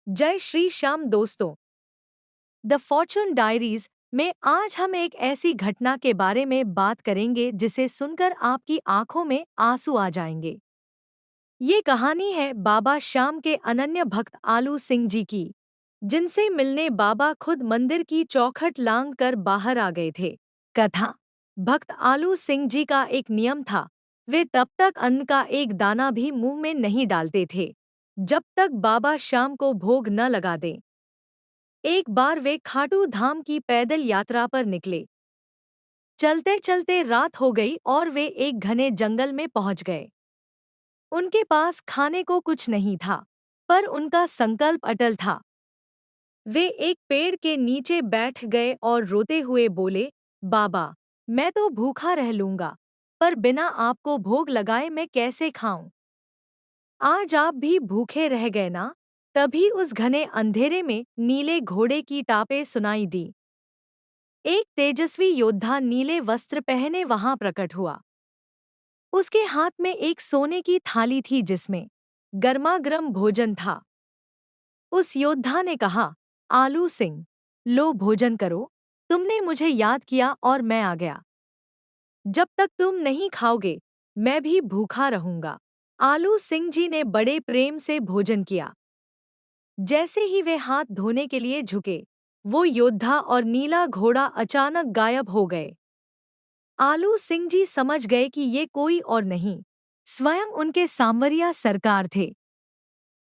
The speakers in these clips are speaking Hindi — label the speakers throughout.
Speaker 1: जय श्री श्याम दोस्तों। द फॉर्चून डायरीज में आज हम एक ऐसी घटना के बारे में बात करेंगे जिसे सुनकर आपकी आंखों में आंसू आ जाएंगे। ये कहानी है बाबा श्याम के अनन्य भक्त आलू सिंह जी की, जिनसे मिलने बाबा खुद मंदिर की चौखट लांघ कर बाहर आ गए थे। कथा। भक्त आलू सिंह जी का एक नियम था, वे तब तक अन्न का एक दाना भी मुंह में नहीं डालते थे जब तक बाबा श्याम को भोग न लगा दें। एक बार वे खाटू धाम की पैदल यात्रा पर निकले। चलते चलते रात हो गई और वे एक घने जंगल में पहुंच गए। उनके पास खाने को कुछ नहीं था, पर उनका संकल्प अटल था। वे एक पेड़ के नीचे बैठ गए और रोते हुए बोले, बाबा, मैं तो भूखा रह लूंगा, पर बिना आपको भोग लगाए मैं कैसे खाऊं? आज आप भी भूखे रह गए ना? तभी उस घने अंधेरे में नीले घोड़े की टापें सुनाई दी। एक तेजस्वी योद्धा नीले वस्त्र पहने वहां प्रकट हुआ। उसके हाथ में एक सोने की थाली थी जिसमें गर्मागर्म भोजन था। उस योद्धा ने कहा, आलू सिंह, लो भोजन करो, तुमने मुझे याद किया और मैं आ गया। जब तक तुम नहीं खाओगे मैं भी भूखा रहूंगा। आलू सिंह जी ने बड़े प्रेम से भोजन किया। जैसे ही वे हाथ धोने के लिए झुके, वो योद्धा और नीला घोड़ा अचानक गायब हो गए। आलू सिंह जी समझ गए कि ये कोई और नहीं, स्वयं उनके सांवरिया सरकार थे।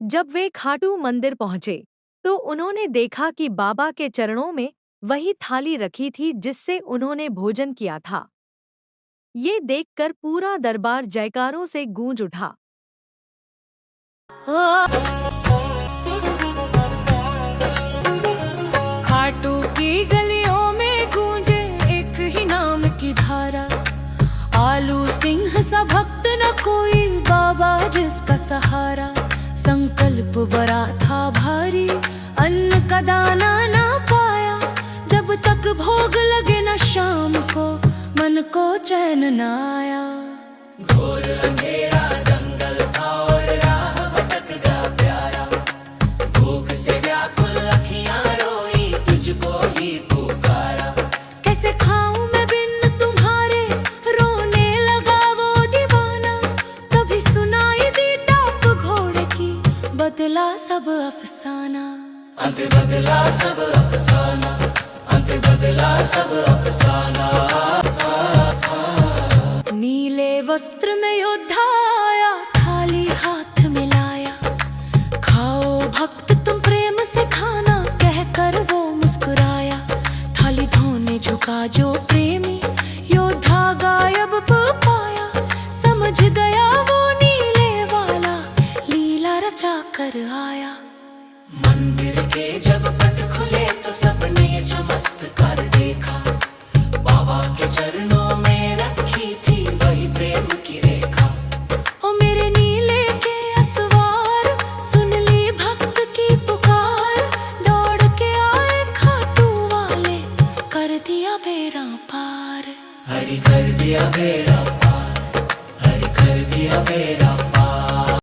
Speaker 1: जब वे खाटू मंदिर पहुंचे तो उन्होंने देखा कि बाबा के चरणों में वही थाली रखी थी जिससे उन्होंने भोजन किया था। ये देखकर पूरा दरबार जयकारों से गूंज उठा।
Speaker 2: खाटू की गलियों में गूंजे एक ही नाम की धारा, आलू सिंह सा भक्त न कोई, बाबा जिसका सहारा। संकल्प बड़ा था भारी, अन्न का दाना ना पाया, जब तक भोग लगे न शाम को मन को चैन न आया। घोर अंधेरा जंगल था और राह भटक गया प्यारा, भूख से व्याकुल अखियां रोई, तुझको ही पुकारा। कैसे खाऊं मैं बिन तुम्हारे, रोने लगा वो दीवाना। तभी सुनाई दी टाप घोड़े की, बदला सब अफसाना। अंत बदला सब अफसाना, अंत बदला सब अफसाना। नीले वस्त्र में योद्धा आया, थाली हाथ में लाया। खाओ भक्त तुम प्रेम से खाना, कहकर वो मुस्कुराया। थाली धोने झुका जो प्रेमी, योद्धा गायब पाया। समझ गया वो नीले वाला, लीला रचा कर आया। मंदिर के जब पट खुले तो सबने ये चमत्कार देखा, बाबा के चरणों में रखी थी वही प्रेम की रेखा। ओ मेरे नीले के असवार, सुन ली भक्त की पुकार। दौड़ के आए खाटू वाले, कर दिया बेड़ा पार। हरि कर दिया बेड़ा